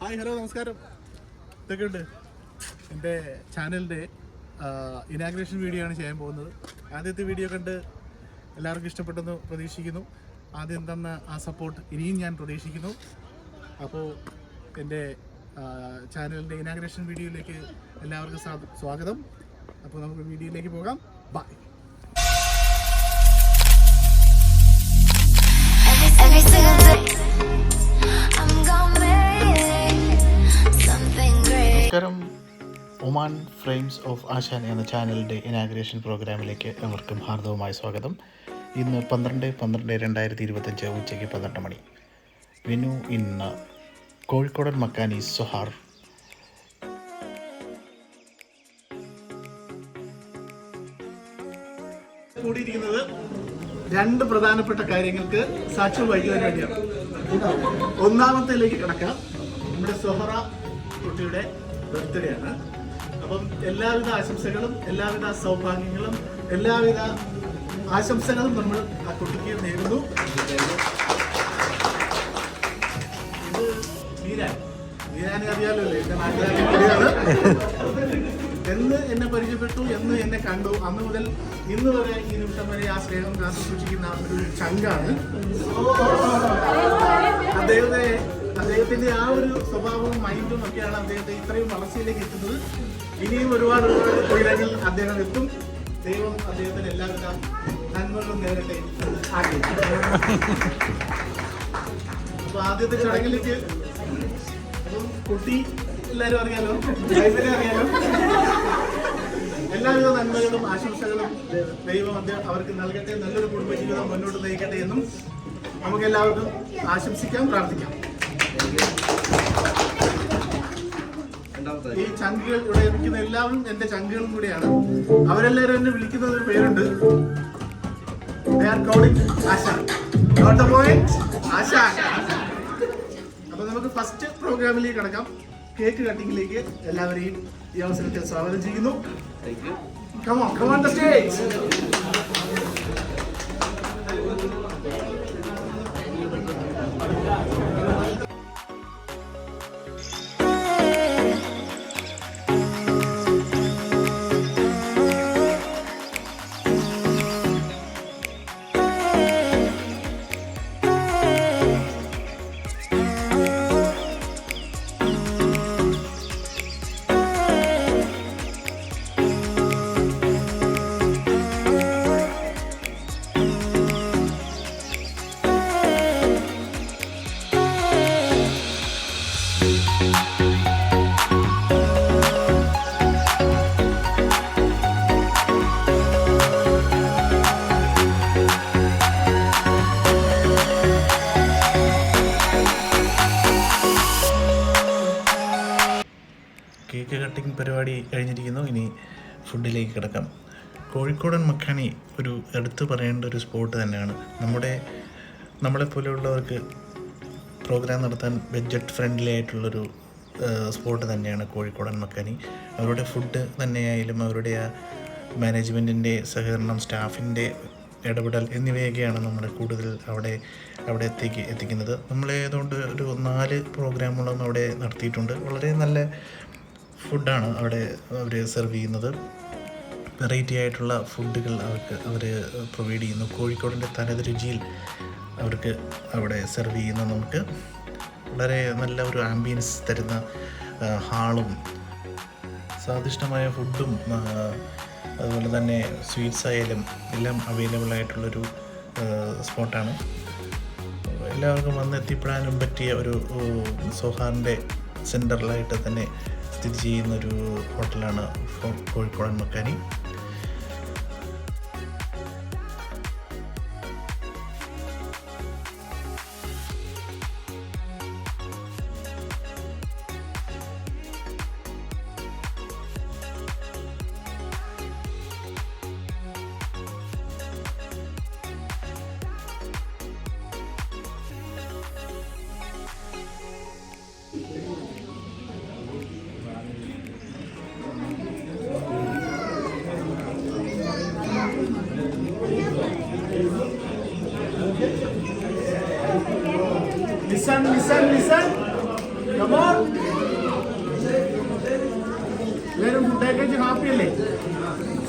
Hi hello നമസ്കാരം. ഇതൊക്കെയുണ്ട് എൻ്റെ ചാനലിൻ്റെ ഇനാഗ്രേഷൻ വീഡിയോ ആണ് ചെയ്യാൻ പോകുന്നത്. ആദ്യത്തെ വീഡിയോ കണ്ട് എല്ലാവർക്കും ഇഷ്ടപ്പെട്ടെന്ന് പ്രതീക്ഷിക്കുന്നു. ആദ്യം തന്ന ആ സപ്പോർട്ട് ഇനിയും ഞാൻ പ്രതീക്ഷിക്കുന്നു. അപ്പോൾ എൻ്റെ ചാനലിൻ്റെ ഇനാഗ്രേഷൻ വീഡിയോയിലേക്ക് എല്ലാവർക്കും സ്വാഗതം. അപ്പോൾ നമുക്ക് വീഡിയോയിലേക്ക് പോകാം. ബൈ. നമസ്കാരം. ഒമാൻ ഫ്രെയിംസ് ഓഫ് ആശാൻ എന്ന ചാനലിൻ്റെ ഇനാഗ്രേഷൻ പ്രോഗ്രാമിലേക്ക് എവർക്കും ഹാർദവമായ സ്വാഗതം. ഇന്ന് 12/12/2025 ഉച്ചയ്ക്ക് 12 മണി. Venue in Kozhikodan Makkani Sohar. കൂടിയിരിക്കുന്നത് രണ്ട് പ്രധാനപ്പെട്ട കാര്യങ്ങൾക്ക് സാക്ഷ്യം വഹിക്കുന്നതിന് വേണ്ടിയാണ്. ഒന്നാമത്തേലേക്ക് കിടക്കാം. നമ്മുടെ സൊഹറ കുട്ടിയുടെ ബർത്ത്ഡേ ആണ്. അപ്പം എല്ലാവിധ ആശംസകളും എല്ലാവിധ സൗഭാഗ്യങ്ങളും എല്ലാവിധ ആശംസകളും നമ്മൾ ആ കുട്ടിക്ക് നേരുന്നു. ഇത് മീരാനെ അറിയാലോ, എൻ്റെ നാട്ടുകാരുടെ കുട്ടിയാണ്. എന്ന് എന്നെ പരിചയപ്പെട്ടു, എന്ന് എന്നെ കണ്ടു, അന്ന് മുതൽ ഇന്ന് വരെ ഈ നിമിഷം വരെ ആ സ്നേഹം കാത്തു സൂക്ഷിക്കുന്ന ഒരു ചങ്കാണ്. അദ്ദേഹത്തിന്റെ ആ ഒരു സ്വഭാവവും മൈൻഡും ഒക്കെയാണ് അദ്ദേഹത്തെ ഇത്രയും വളർച്ചയിലേക്ക് എത്തുന്നത്. ഇനിയും ഒരുപാട് ഉയരങ്ങളിൽ അദ്ദേഹം എത്തും. ദൈവം അദ്ദേഹത്തിന് എല്ലാവിധ നന്മകളും നേരട്ടെ ആഗ്രഹിക്കുന്നു. അപ്പൊ ആദ്യത്തെ ചടങ്ങിലേക്ക് കുട്ടി എല്ലാവരും അറിയാലോ, അറിയാലോ. എല്ലാവിധ നന്മകളും ആശംസകളും ദൈവം അവർക്ക് നൽകട്ടെ. നല്ലൊരു കുടുംബജീവിതം മുന്നോട്ട് നയിക്കട്ടെ എന്നും നമുക്ക് എല്ലാവർക്കും ആശംസിക്കാം, പ്രാർത്ഥിക്കാം. ഈ ചങ്കുകൾ ഇവിടെ ഇരിക്കുന്ന എല്ലാവരും എന്റെ ചങ്കുകളും കൂടിയാണ്. അവരെല്ലാവരും എന്നെ വിളിക്കുന്ന ഒരു പേരുണ്ട്. അപ്പൊ നമുക്ക് ഫസ്റ്റ് പ്രോഗ്രാമിലേക്ക് കടക്കാം. കേക്ക് കട്ടിങ്ങിലേക്ക് എല്ലാവരെയും ഈ അവസരത്തിൽ സ്വാഗതം ചെയ്യുന്നു. Come on the stage. Cake cutting പരിപാടി കഴിഞ്ഞിരിക്കുന്നു. ഇനി ഫുഡിലേക്ക് കിടക്കാം. കോഴിക്കോടൻ മക്കാനി ഒരു എടുത്തു പറയേണ്ട ഒരു സ്പോട്ട് തന്നെയാണ്. നമ്മളെപ്പോലെയുള്ളവർക്ക് പ്രോഗ്രാം നടത്താൻ ബഡ്ജറ്റ് ഫ്രണ്ട്ലി ആയിട്ടുള്ളൊരു സ്പോട്ട് തന്നെയാണ് കോഴിക്കോടൻ മക്കാനി. അവരുടെ ഫുഡ് തന്നെയായാലും അവരുടെ ആ മാനേജ്മെൻറ്റിൻ്റെ സഹകരണം, സ്റ്റാഫിൻ്റെ ഇടപെടൽ എന്നിവയൊക്കെയാണ് നമ്മളെ കൂടുതൽ അവിടെ എത്തിക്കുന്നത്. നമ്മളേതുകൊണ്ട് ഒരു 4 പ്രോഗ്രാമുകളും അവിടെ നടത്തിയിട്ടുണ്ട്. വളരെ നല്ല ഫുഡാണ് അവിടെ അവർ സെർവ് ചെയ്യുന്നത്. വെറൈറ്റി ആയിട്ടുള്ള ഫുഡുകൾ അവർ പ്രൊവൈഡ് ചെയ്യുന്നു. കോഴിക്കോടിൻ്റെ തനത് രുചിയിൽ അവർക്ക് അവിടെ സെർവ് ചെയ്യുന്ന നമുക്ക് വളരെ നല്ല ഒരു ആംബിയൻസ് തരുന്ന ഹാളും സ്വാദിഷ്ടമായ ഫുഡും അതുപോലെ തന്നെ സ്വീറ്റ്സ് ആയാലും എല്ലാം അവൈലബിൾ ആയിട്ടുള്ളൊരു സ്പോട്ടാണ്. എല്ലാവർക്കും വന്ന് എത്തിപ്പെടാനും പറ്റിയ ഒരു സോഹാറിൻ്റെ സെൻറ്ററിലായിട്ട് തന്നെ സ്ഥിതി ചെയ്യുന്നൊരു ഹോട്ടലാണ് കോഴിക്കോടൻ മക്കാനി.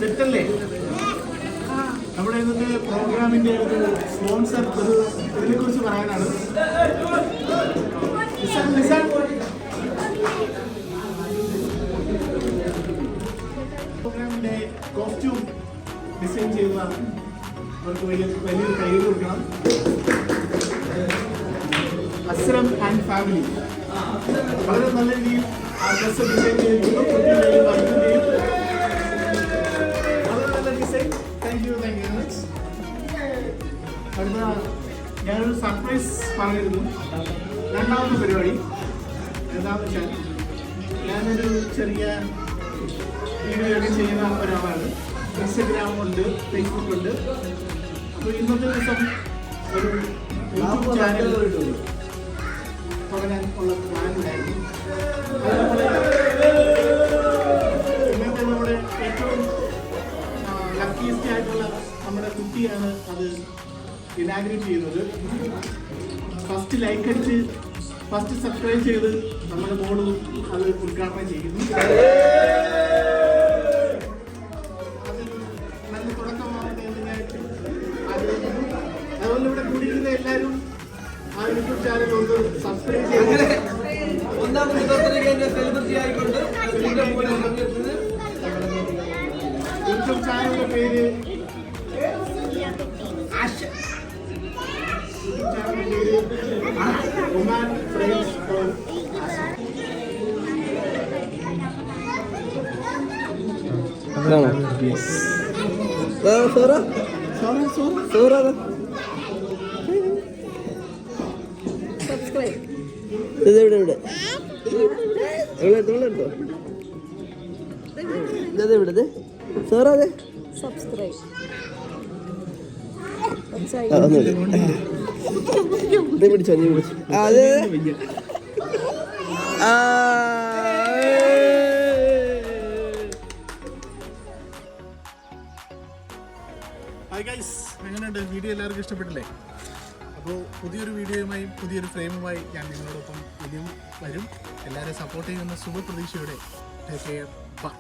സെറ്റല്ലേ? നമ്മുടെ ഇന്നത്തെ പ്രോഗ്രാമിന്റെ ഒരു സ്പോൺസർ ഇതിനെ കുറിച്ച് പറയാനാണ്. പ്രോഗ്രാമിന്റെ കോസ്റ്റ്യൂം ഡിസൈൻ ചെയ്ത അവർക്ക് വലിയൊരു കൈ കൊടുക്കണം. അസ്രം ആൻഡ് ഫാമിലി വളരെ നല്ല രീതിയിൽ ആ ഡ്രസ്സ് ഡിസൈൻ ചെയ്തിരിക്കുന്നു. കുട്ടികളുടെയും വൈദ്യുതിയും വളരെ നല്ല design. Thank you very much. അടുത്ത ഞാനൊരു സർപ്രൈസ് പറഞ്ഞിരുന്നു. രണ്ടാമത്തെ പരിപാടി എന്താണെന്ന് വെച്ചാൽ ഞാനൊരു ചെറിയ വീഡിയോ ഒക്കെ ചെയ്യുന്ന ഒരാളാണ്. ഇൻസ്റ്റഗ്രാമുണ്ട്, ഫേസ്ബുക്കുണ്ട്. അപ്പോൾ ഇന്നത്തെ ദിവസം ഒരു യൂട്യൂബ് ചാനൽ തുടങ്ങാൻ ഉള്ള പ്ലാൻ ഉണ്ടായിരുന്നു. അതുപോലെ ഇന്നത്തെ നമ്മുടെ ഏറ്റവും ലക്കിയസ്റ്റ് ആയിട്ടുള്ള നമ്മുടെ കുട്ടിയാണ് അത് ഇനാഗ്രേറ്റ് ചെയ്യുന്നത്. ഫസ്റ്റ് ലൈക്ക് അടിച്ച് ഫസ്റ്റ് സബ്സ്ക്രൈബ് ചെയ്ത് നമ്മുടെ മോള് അത് ഉദ്ഘാടനം ചെയ്യുന്നു. അതൊരു നല്ല തുടക്കമാകട്ടെ എന്ന് ഞാൻ ആഗ്രഹിക്കുന്നു. അതുപോലെ ഇവിടെ കൂടിയിരിക്കുന്ന എല്ലാവരും ആ യൂട്യൂബ് ചാനൽ ഒന്ന് സബ്സ്ക്രൈബ് ചെയ്ത് യൂട്യൂബ് ചാനലിന്റെ പേര് ഒമാൻ ഫ്രണ്ട്സ് ഫോർ പിടിച്ചോ നീ പിടിച്ചു അതെ. ഹായ് ഗൈസ്, എങ്ങനെയുണ്ട് വീഡിയോ? എല്ലാവർക്കും ഇഷ്ടപ്പെട്ടില്ലേ? അപ്പോൾ പുതിയൊരു വീഡിയോയുമായും പുതിയൊരു ഫ്രെയിമുമായി ഞാൻ നിങ്ങളോടൊപ്പം ഇനിയും വരും. എല്ലാവരും സപ്പോർട്ട് ചെയ്യുന്ന ശുഭപ്രതീക്ഷയോടെ ടേക്ക് കെയർ. ബൈ.